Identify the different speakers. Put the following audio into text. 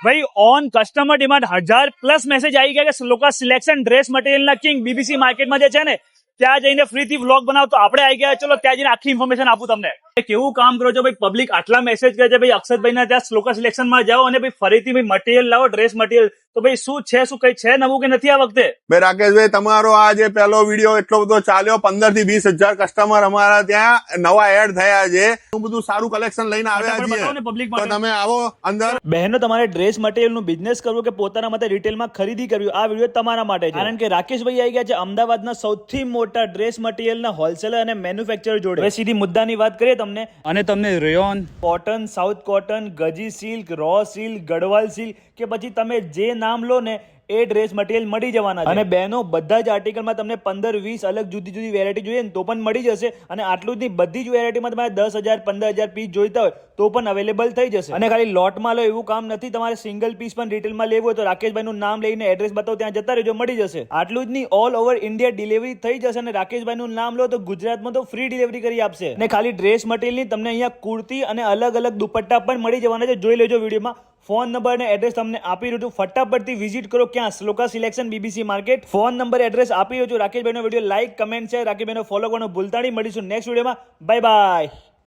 Speaker 1: ભાઈ on customer demand 1000+ message આવી ગયા કે શ્લોકા સિલેક્શન ડ્રેસ મટીરિયલના કિંગ બીબીસી માર્કેટમાં જે છે ને ત્યાં જઈને ફ્રીથી વ્લોગ બનાવતો આપણે આવી ગયા. ચલો ત્યાં જઈને આખી ઇન્ફોર્મેશન આપું તમને. કેવું કામ કરો છો ભાઈ, પબ્લિક આટલા મેસેજ કરે છે ભાઈ અક્ષતભાઈના ત્યાં શ્લોકા સિલેક્શનમાં જાઓ અને ભાઈ ફરીથી ભાઈ મટીરિયલ લાવો, ડ્રેસ મટીરિયલ. તો ભાઈ શું છે, શું કઈ છે નવું કે નથી આ વખતે?
Speaker 2: ભાઈ રાકેશભાઈ, તમારો આ જે પહેલો વિડીયો એટલો બધો ચાલ્યો, 15 થી 20,000 કસ્ટમર અમારા ત્યાં નવા એડ થયા છે. બધું સારું કલેક્શન લઈને આવ્યા છીએ, તો તમે આવો અંદર.
Speaker 3: બહેનો, તમારે ડ્રેસ મટીરિયલ નું બિઝનેસ કરવું કે પોતાના માટે રિટેલમાં ખરીદી કરવી, આ વિડીયો તમારા માટે છે. કારણ કે રાકેશભાઈ આવી ગયા છે અમદાવાદના સૌથી મોટા ડ્રેસ મટીરિયલના હોલસેલર અને મેન્યુફેક્ચરર જોડે. હવે સીધી મુદ્દાની વાત કરીએ તમને, અને તમને rayon, cotton, south cotton, gaji silk, raw silk, Gadwal silk કે પછી તમે જે નામ લો ને એ ડ્રેસ મટીરિયલ મળી જવાના છે. અને બહેનો, બધા જ આર્ટિકલમાં તમને 15-20 અલગ જુદી જુદી વેરાયટી જોઈએ ને તો પણ મળી જશે. અને આટલું જ નહીં, બધી જ વેરાયટીમાં તમારે 10,000 15,000 પીસ જોઈતા હોય તો પણ અવેલેબલ થઈ જશે. અને ખાલી લોટમાં લો એવું કામ નથી, તમારે સિંગલ પીસ પણ રિટેલમાં લેવું હોય તો રાકેશભાઈનું નામ લઈને એડ્રેસ બતાવો, ત્યાં જતા રહેજો, મળી જશે. આટલું જ નહીં, ઓલ ઓવર ઇન્ડિયા ડિલિવરી થઈ જશે. અને રાકેશભાઈનું નામ લો તો ગુજરાતમાં તો ફ્રી ડિલિવરી કરી આપશે. અને ખાલી ડ્રેસ મટીરિયલની તમને અહીંયા કુર્તી અને અલગ અલગ દુપટ્ટા પણ મળી જવાના છે. જોઈ લેજો વિડીયોમાં. ફોન નંબર અને એડ્રેસ તમને આપી રહ્યો છું, ફટાફટથી વિઝિટ કરો. ક્યાં? Shloka selection, BBC market. Phone number address આપી રહ્યો છું. રાકેશભાઈનો વિડીયો લાઈક, કમેન્ટ છે, રાકેશભાઈનો ફોલો કરવાનું ભૂલતા નહીં. મળીશું નેક્સ્ટ વિડીયોમાં. Bye bye.